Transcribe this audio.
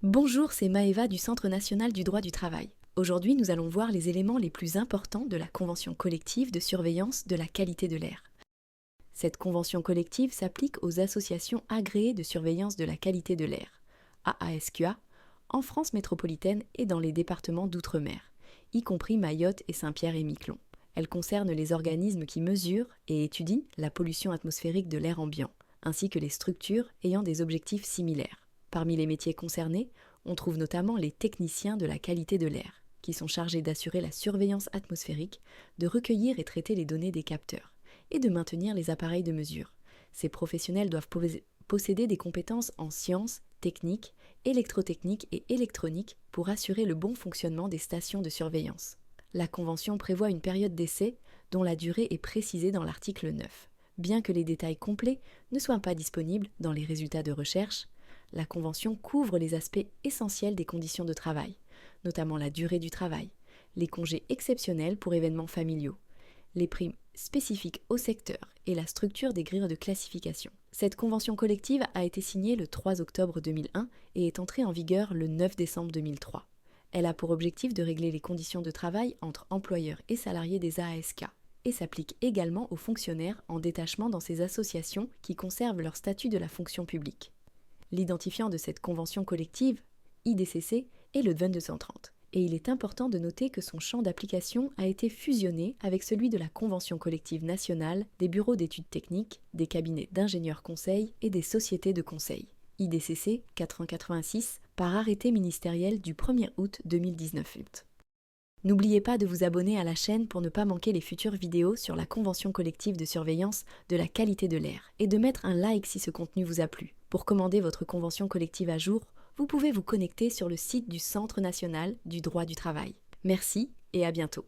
Bonjour, c'est Maëva du Centre national du droit du travail. Aujourd'hui, nous allons voir les éléments les plus importants de la Convention collective de surveillance de la qualité de l'air. Cette convention collective s'applique aux associations agréées de surveillance de la qualité de l'air, AASQA, en France métropolitaine et dans les départements d'outre-mer, y compris Mayotte et Saint-Pierre-et-Miquelon. Elle concerne les organismes qui mesurent et étudient la pollution atmosphérique de l'air ambiant, ainsi que les structures ayant des objectifs similaires. Parmi les métiers concernés, on trouve notamment les techniciens de la qualité de l'air, qui sont chargés d'assurer la surveillance atmosphérique, de recueillir et traiter les données des capteurs, et de maintenir les appareils de mesure. Ces professionnels doivent posséder des compétences en sciences, techniques, électrotechniques et électroniques pour assurer le bon fonctionnement des stations de surveillance. La Convention prévoit une période d'essai dont la durée est précisée dans l'article 9. Bien que les détails complets ne soient pas disponibles dans les résultats de recherche, la Convention couvre les aspects essentiels des conditions de travail, notamment la durée du travail, les congés exceptionnels pour événements familiaux, les primes spécifiques au secteur et la structure des grilles de classification. Cette convention collective a été signée le 3 octobre 2001 et est entrée en vigueur le 9 décembre 2003. Elle a pour objectif de régler les conditions de travail entre employeurs et salariés des AASK et s'applique également aux fonctionnaires en détachement dans ces associations qui conservent leur statut de la fonction publique. L'identifiant de cette convention collective, IDCC, est le 2230. Et il est important de noter que son champ d'application a été fusionné avec celui de la Convention collective nationale des bureaux d'études techniques, des cabinets d'ingénieurs conseils et des sociétés de conseil, IDCC 486, par arrêté ministériel du 1er août 2019. N'oubliez pas de vous abonner à la chaîne pour ne pas manquer les futures vidéos sur la Convention collective de surveillance de la qualité de l'air et de mettre un like si ce contenu vous a plu. Pour commander votre convention collective à jour, vous pouvez vous connecter sur le site du Centre national du droit du travail. Merci et à bientôt.